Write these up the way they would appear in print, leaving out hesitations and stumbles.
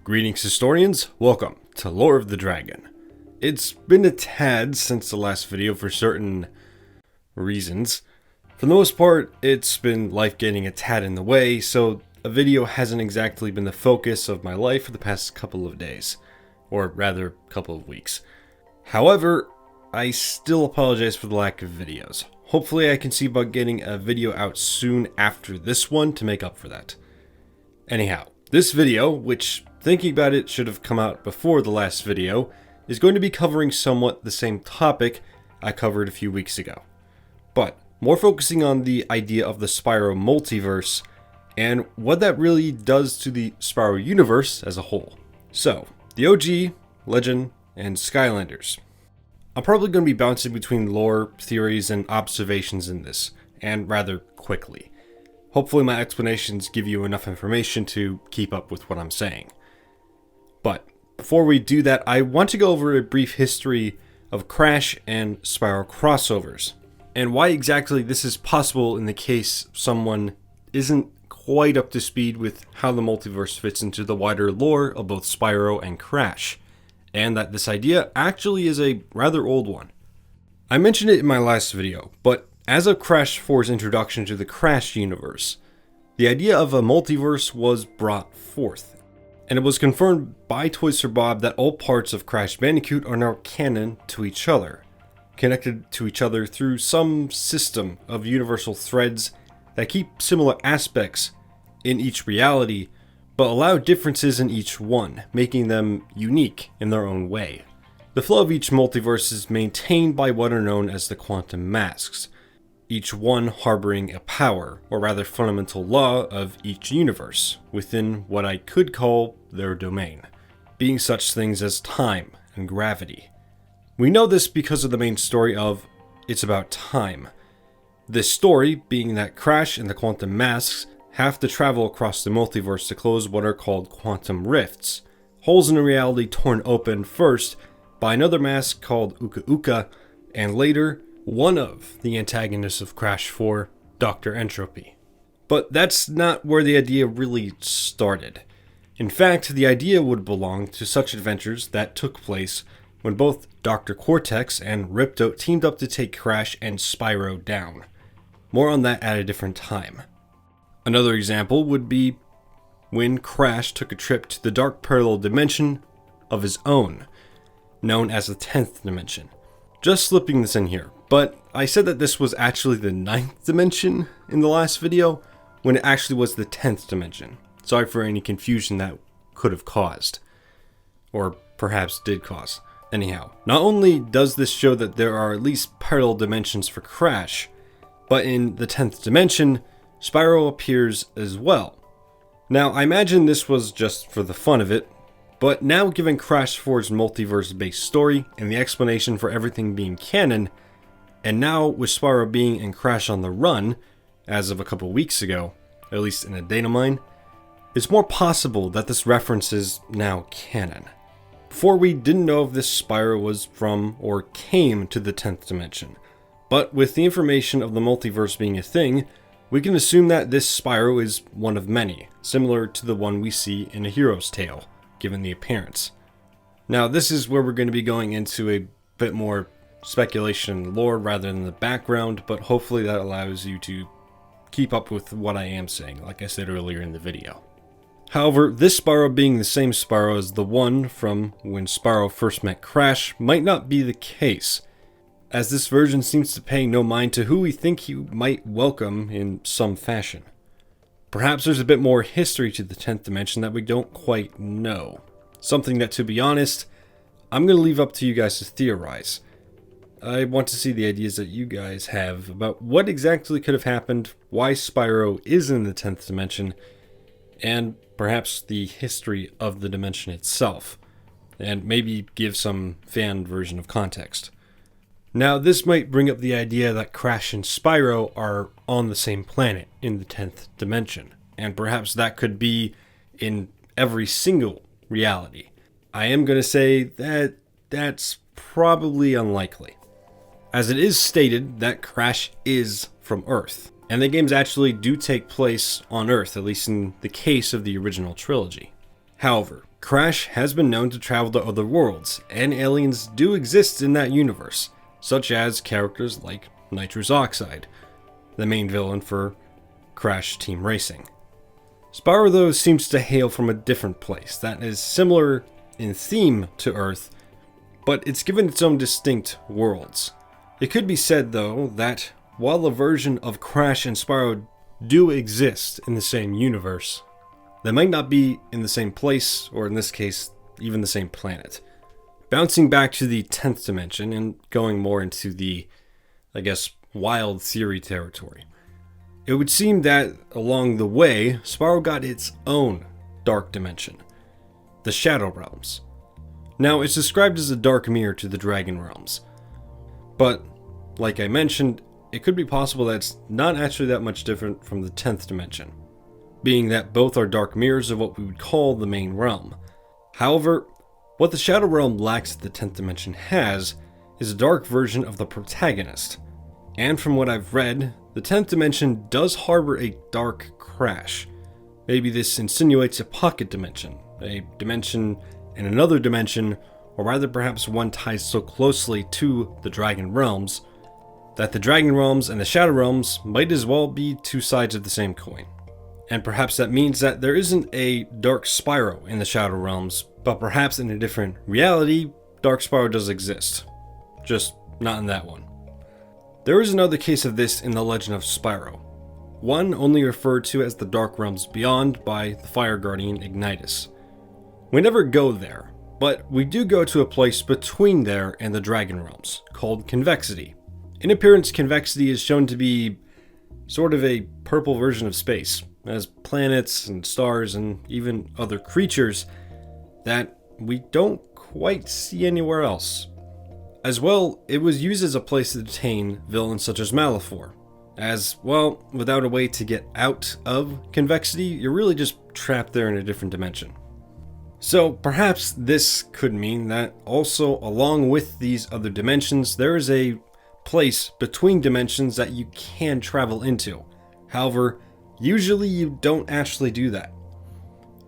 Greetings historians, welcome to Lore of the Dragon. It's been a tad since the last video for certain reasons. For the most part, it's been life getting a tad in the way, so a video hasn't exactly been the focus of my life for the past couple of days. Or rather, couple of weeks. However, I still apologize for the lack of videos. Hopefully I can see about getting a video out soon after this one to make up for that. Anyhow, this video, which thinking about it should have come out before the last video, is going to be covering somewhat the same topic I covered a few weeks ago. But more focusing on the idea of the Spyro multiverse and what that really does to the Spyro universe as a whole. So, the OG, Legend, and Skylanders. I'm probably going to be bouncing between lore, theories, and observations in this, and rather quickly. Hopefully my explanations give you enough information to keep up with what I'm saying. But before we do that, I want to go over a brief history of Crash and Spyro crossovers, and why exactly this is possible in the case someone isn't quite up to speed with how the multiverse fits into the wider lore of both Spyro and Crash, and that this idea actually is a rather old one. I mentioned it in my last video, but as of Crash 4's introduction to the Crash universe, the idea of a multiverse was brought forth. And it was confirmed by Toys for Bob that all parts of Crash Bandicoot are now canon to each other, connected to each other through some system of universal threads that keep similar aspects in each reality, but allow differences in each one, making them unique in their own way. The flow of each multiverse is maintained by what are known as the quantum masks, each one harboring a power, or rather fundamental law of each universe, within what I could call their domain, being such things as time and gravity. We know this because of the main story of It's About Time. This story being that Crash and the quantum masks have to travel across the multiverse to close what are called quantum rifts, holes in a reality torn open first by another mask called Uka Uka, and later one of the antagonists of Crash 4, Dr. Entropy. But that's not where the idea really started. In fact, the idea would belong to such adventures that took place when both Dr. Cortex and Ripto teamed up to take Crash and Spyro down. More on that at a different time. Another example would be when Crash took a trip to the dark parallel dimension of his own, known as the 10th dimension. Just slipping this in here, but I said that this was actually the 9th dimension in the last video, when it actually was the 10th dimension. Sorry for any confusion that could have caused. Or perhaps did cause. Anyhow, not only does this show that there are at least parallel dimensions for Crash, but in the 10th dimension, Spyro appears as well. Now, I imagine this was just for the fun of it, but now given Crash 4's multiverse-based story and the explanation for everything being canon, and now with Spyro being in Crash on the Run, as of a couple weeks ago, at least in a data mine, it's more possible that this reference is now canon. Before, we didn't know if this Spyro was from or came to the 10th dimension, but with the information of the multiverse being a thing, we can assume that this Spyro is one of many, similar to the one we see in A Hero's Tale, given the appearance. Now, this is where we're going to be going into a bit more speculation and lore rather than the background, but hopefully that allows you to keep up with what I am saying, like I said earlier in the video. However, this Spyro being the same Spyro as the one from when Spyro first met Crash might not be the case, as this version seems to pay no mind to who we think he might welcome in some fashion. Perhaps there's a bit more history to the 10th dimension that we don't quite know. Something that, to be honest, I'm going to leave up to you guys to theorize. I want to see the ideas that you guys have about what exactly could have happened, why Spyro is in the 10th dimension, and perhaps the history of the dimension itself, and maybe give some fan version of context. Now, this might bring up the idea that Crash and Spyro are on the same planet in the 10th dimension, and perhaps that could be in every single reality. I am going to say that that's probably unlikely, as it is stated that Crash is from Earth, and the games actually do take place on Earth, at least in the case of the original trilogy. However, Crash has been known to travel to other worlds, and aliens do exist in that universe, such as characters like Nitrous Oxide, the main villain for Crash Team Racing. Spyro, though, seems to hail from a different place that is similar in theme to Earth, but it's given its own distinct worlds. It could be said, though, that while a version of Crash and Spyro do exist in the same universe, they might not be in the same place, or in this case, even the same planet. Bouncing back to the 10th dimension and going more into the, wild theory territory. It would seem that along the way, Spyro got its own dark dimension, the Shadow Realms. Now, it's described as a dark mirror to the Dragon Realms, but like I mentioned, it could be possible that it's not actually that much different from the 10th dimension, being that both are dark mirrors of what we would call the main realm. However, what the Shadow Realm lacks that the 10th dimension has is a dark version of the protagonist. And from what I've read, the 10th dimension does harbor a dark Crash. Maybe this insinuates a pocket dimension, a dimension in another dimension, or rather perhaps one ties so closely to the Dragon Realms that the Dragon Realms and the Shadow Realms might as well be two sides of the same coin. And perhaps that means that there isn't a Dark Spyro in the Shadow Realms, but perhaps in a different reality, Dark Spyro does exist. Just not in that one. There is another case of this in the Legend of Spyro. One only referred to as the Dark Realms Beyond by the Fire Guardian Ignitus. We never go there, but we do go to a place between there and the Dragon Realms, called Convexity. In appearance, Convexity is shown to be sort of a purple version of space, as planets and stars and even other creatures that we don't quite see anywhere else. As well, it was used as a place to detain villains such as Malefor, as, well, without a way to get out of Convexity, you're really just trapped there in a different dimension. So perhaps this could mean that also along with these other dimensions, there is a place between dimensions that you can travel into. However, usually you don't actually do that.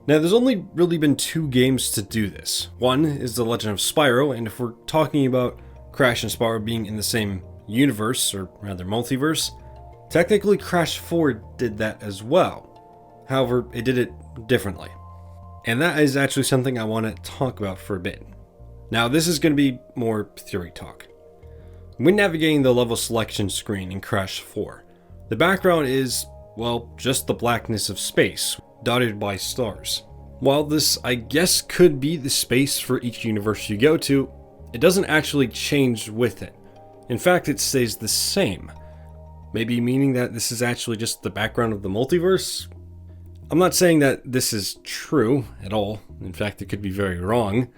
Now, there's only really been two games to do this. One is The Legend of Spyro, and if we're talking about Crash and Spyro being in the same universe, or rather multiverse, technically Crash 4 did that as well. However, it did it differently. And that is actually something I want to talk about for a bit. Now, this is going to be more theory talk. When navigating the level selection screen in Crash 4, the background is, well, just the blackness of space, dotted by stars. While this, I guess, could be the space for each universe you go to, it doesn't actually change with it. In fact, it stays the same. Maybe meaning that this is actually just the background of the multiverse? I'm not saying that this is true at all. In fact, it could be very wrong.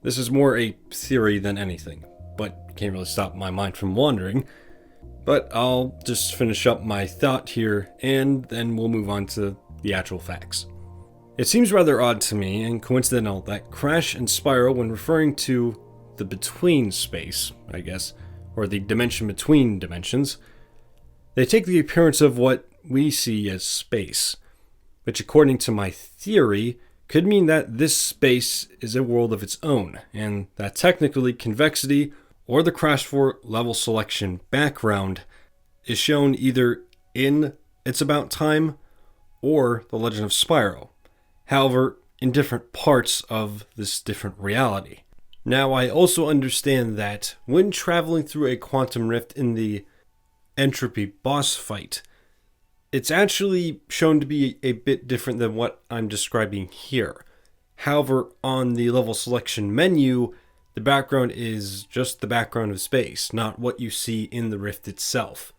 This is more a theory than anything, but can't really stop my mind from wandering. But I'll just finish up my thought here, and then we'll move on to the actual facts. It seems rather odd to me and coincidental that Crash and Spyro, when referring to the between space, I guess, or the dimension between dimensions, they take the appearance of what we see as space, which according to my theory could mean that this space is a world of its own, and that technically Convexity or the Crash 4 level selection background is shown either in It's About Time or The Legend of Spyro. However, in different parts of this different reality. Now, I also understand that when traveling through a quantum rift in the Entropy boss fight, it's actually shown to be a bit different than what I'm describing here. However, on the level selection menu, the background is just the background of space, not what you see in the rift itself.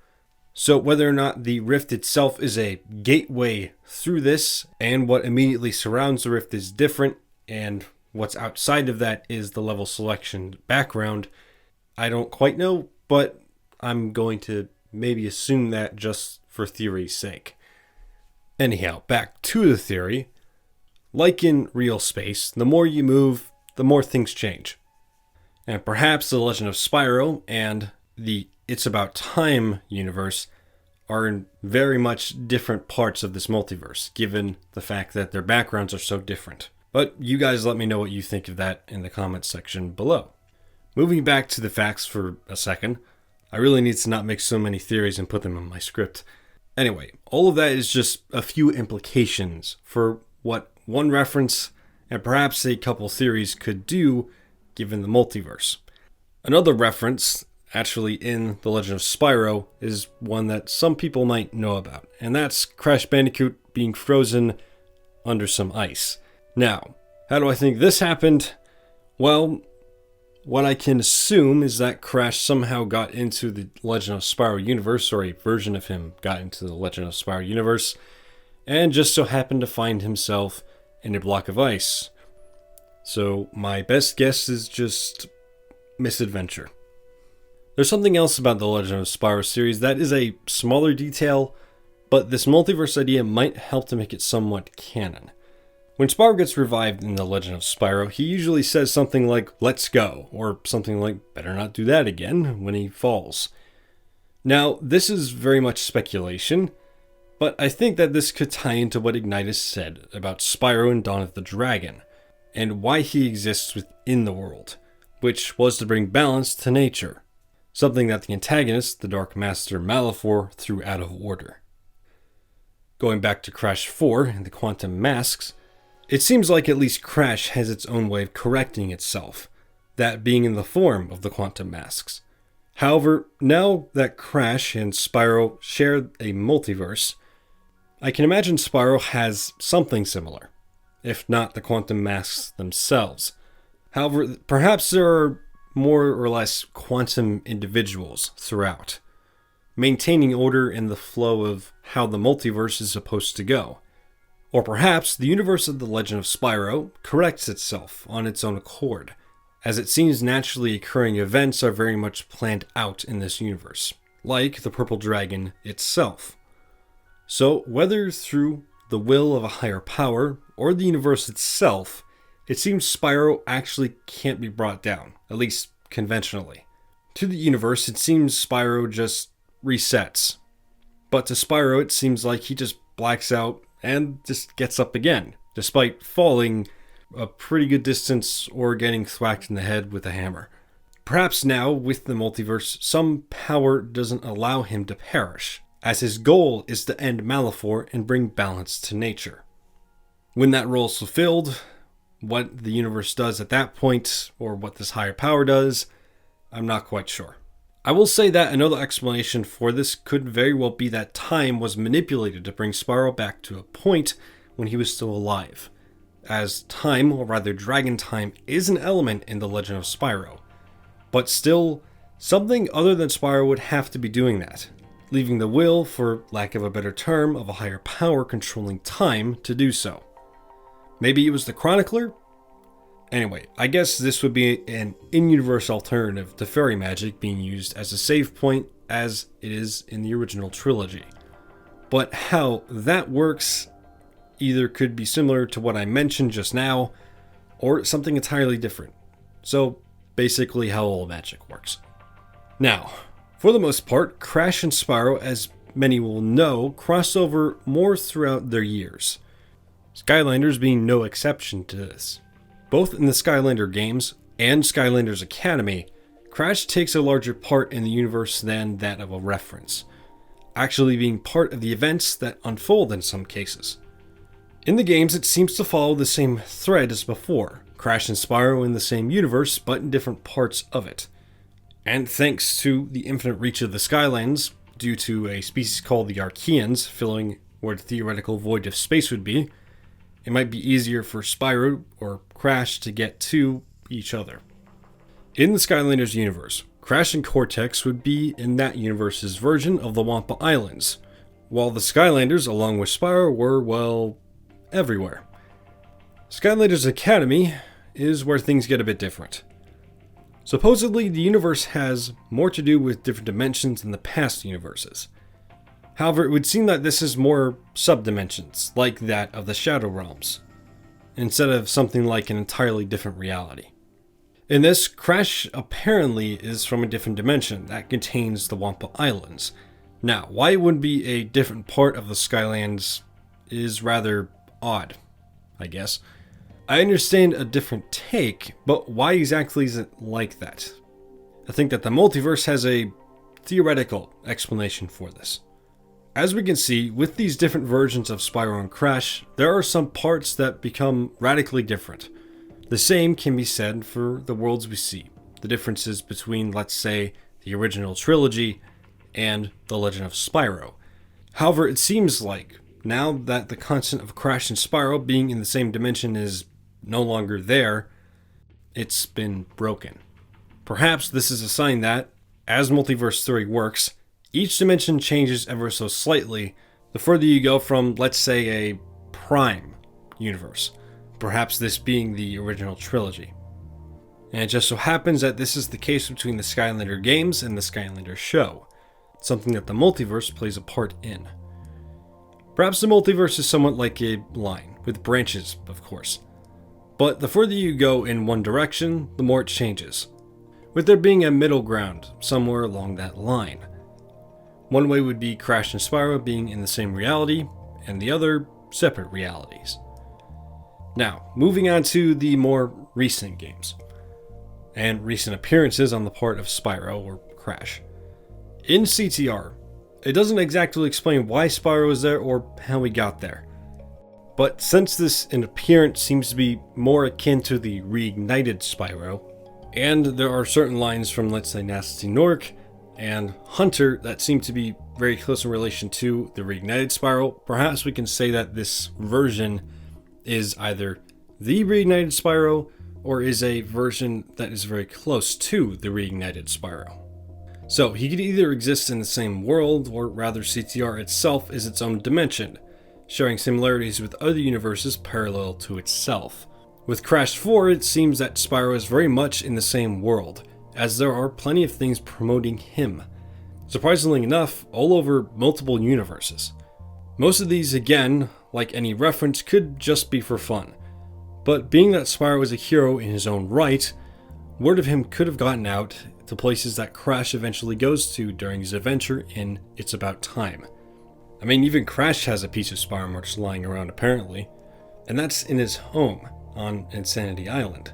So whether or not the rift itself is a gateway through this, and what immediately surrounds the rift is different, and what's outside of that is the level selection background, I don't quite know, but I'm going to maybe assume that just for theory's sake. Anyhow, back to the theory. Like in real space, the more you move, the more things change. And perhaps The Legend of Spyro and the It's About Time universe are in very much different parts of this multiverse, given the fact that their backgrounds are so different. But you guys let me know what you think of that in the comments section below. Moving back to the facts for a second, I really need to not make so many theories and put them in my script. Anyway, all of that is just a few implications for what one reference and perhaps a couple theories could do given the multiverse. Another reference, actually in The Legend of Spyro, is one that some people might know about, and that's Crash Bandicoot being frozen under some ice. Now, how do I think this happened? Well, what I can assume is that Crash somehow got into the Legend of Spyro universe, or a version of him got into the Legend of Spyro universe, and just so happened to find himself in a block of ice. So my best guess is just misadventure. There's something else about the Legend of Spyro series that is a smaller detail, but this multiverse idea might help to make it somewhat canon. When Spyro gets revived in The Legend of Spyro, he usually says something like, "Let's go," or something like, "Better not do that again," when he falls. Now, this is very much speculation, but I think that this could tie into what Ignitus said about Spyro in Dawn of the Dragon, and why he exists within the world, which was to bring balance to nature, something that the antagonist, the Dark Master Malefor, threw out of order. Going back to Crash 4 and the Quantum Masks, it seems like at least Crash has its own way of correcting itself, that being in the form of the Quantum Masks. However, now that Crash and Spyro share a multiverse, I can imagine Spyro has something similar, if not the Quantum Masks themselves. However, perhaps there are more or less quantum individuals throughout, maintaining order in the flow of how the multiverse is supposed to go. Or perhaps the universe of The Legend of Spyro corrects itself on its own accord, as it seems naturally occurring events are very much planned out in this universe, like the Purple Dragon itself. So whether through the will of a higher power or the universe itself, it seems Spyro actually can't be brought down, at least conventionally. To the universe, it seems Spyro just resets. But to Spyro, it seems like he just blacks out and just gets up again, despite falling a pretty good distance or getting thwacked in the head with a hammer. Perhaps now, with the multiverse, some power doesn't allow him to perish, as his goal is to end Malefor and bring balance to nature. When that role is fulfilled, what the universe does at that point, or what this higher power does, I'm not quite sure. I will say that another explanation for this could very well be that time was manipulated to bring Spyro back to a point when he was still alive, as time, or rather dragon time, is an element in The Legend of Spyro. But still, something other than Spyro would have to be doing that, leaving the will, for lack of a better term, of a higher power controlling time to do so. Maybe it was the Chronicler? Anyway, I guess this would be an in-universe alternative to fairy magic being used as a save point as it is in the original trilogy. But how that works either could be similar to what I mentioned just now, or something entirely different. So basically how all magic works. Now, for the most part, Crash and Spyro, as many will know, cross over more throughout their years, Skylanders being no exception to this. Both in the Skylander games and Skylanders Academy, Crash takes a larger part in the universe than that of a reference, actually being part of the events that unfold in some cases. In the games, it seems to follow the same thread as before, Crash and Spyro in the same universe, but in different parts of it. And thanks to the infinite reach of the Skylands, due to a species called the Archeans filling where the theoretical void of space would be, it might be easier for Spyro or Crash to get to each other. In the Skylanders universe, Crash and Cortex would be in that universe's version of the Wampa Islands, while the Skylanders, along with Spyro, were, well, everywhere. Skylanders Academy is where things get a bit different. Supposedly, the universe has more to do with different dimensions than the past universes. However, it would seem that this is more subdimensions, like that of the Shadow Realms, instead of something like an entirely different reality. In this, Crash apparently is from a different dimension that contains the Wampa Islands. Now, why it would be a different part of the Skylands is rather odd, I guess. I understand a different take, but why exactly is it like that? I think that the multiverse has a theoretical explanation for this. As we can see, with these different versions of Spyro and Crash, there are some parts that become radically different. The same can be said for the worlds we see, the differences between, let's say, the original trilogy and The Legend of Spyro. However, it seems like, now that the concept of Crash and Spyro being in the same dimension is no longer there, it's been broken. Perhaps this is a sign that, as multiverse theory works, each dimension changes ever so slightly the further you go from, let's say, a prime universe, perhaps this being the original trilogy. And it just so happens that this is the case between the Skylander games and the Skylander show, something that the multiverse plays a part in. Perhaps the multiverse is somewhat like a line, with branches, of course. But the further you go in one direction, the more it changes, with there being a middle ground somewhere along that line. One way would be Crash and Spyro being in the same reality, and the other, separate realities. Now, moving on to the more recent games, and recent appearances on the part of Spyro or Crash. In CTR, it doesn't exactly explain why Spyro is there or how he got there. But since this appearance seems to be more akin to the reignited Spyro, and there are certain lines from, let's say, Nasty Nork and Hunter that seem to be very close in relation to the reignited Spyro, perhaps we can say that this version is either the reignited Spyro or is a version that is very close to the reignited Spyro. So he could either exist in the same world, or rather CTR itself is its own dimension, sharing similarities with other universes parallel to itself. With Crash 4, it seems that Spyro is very much in the same world, as there are plenty of things promoting him. Surprisingly enough, all over multiple universes. Most of these, again, like any reference, could just be for fun. But being that Spyro is a hero in his own right, word of him could have gotten out to places that Crash eventually goes to during his adventure in It's About Time. I mean, even Crash has a piece of Spyro merch lying around apparently, and that's in his home on Insanity Island.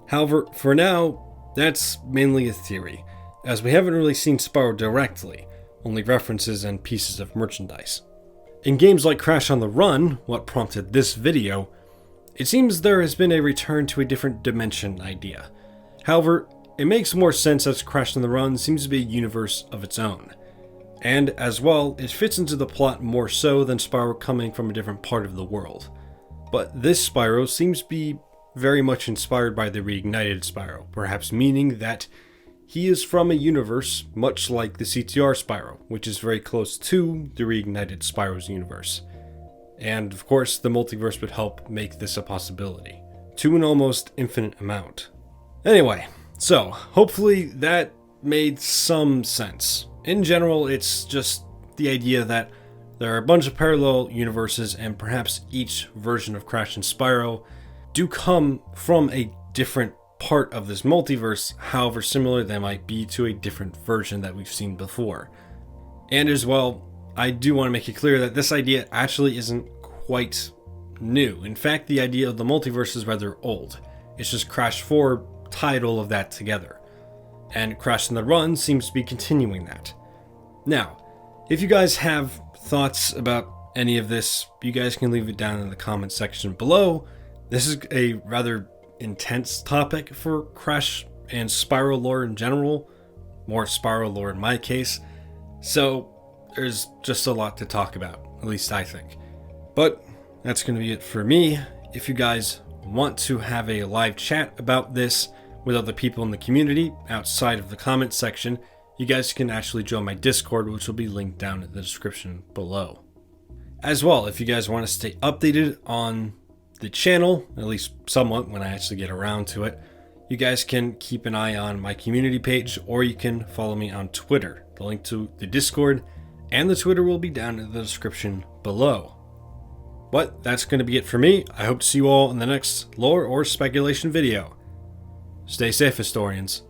However, for now, that's mainly a theory, as we haven't really seen Spyro directly, only references and pieces of merchandise. In games like Crash on the Run, what prompted this video, it seems there has been a return to a different dimension idea. However, it makes more sense as Crash on the Run seems to be a universe of its own. And as well, it fits into the plot more so than Spyro coming from a different part of the world. But this Spyro seems to be very much inspired by the reignited Spyro, perhaps meaning that he is from a universe much like the CTR Spyro, which is very close to the reignited Spyro's universe. And of course, the multiverse would help make this a possibility, to an almost infinite amount. Anyway, so hopefully that made some sense. In general, it's just the idea that there are a bunch of parallel universes, and perhaps each version of Crash and Spyro do come from a different part of this multiverse, however similar they might be to a different version that we've seen before. And as well, I do want to make it clear that this idea actually isn't quite new. In fact, the idea of the multiverse is rather old. It's just Crash 4 tied all of that together. And Crash on the Run seems to be continuing that. Now, if you guys have thoughts about any of this, you guys can leave it down in the comment section below. This is a rather intense topic for Crash and Spyro lore in general, more Spyro lore in my case, so there's just a lot to talk about, at least I think. But that's going to be it for me. If you guys want to have a live chat about this with other people in the community outside of the comment section, you guys can actually join my Discord, which will be linked down in the description below. As well, if you guys want to stay updated on the channel, at least somewhat when I actually get around to it, you guys can keep an eye on my community page, or you can follow me on Twitter. The link to the Discord and the Twitter will be down in the description below. But that's going to be it for me. I hope to see you all in the next lore or speculation video. Stay safe, historians.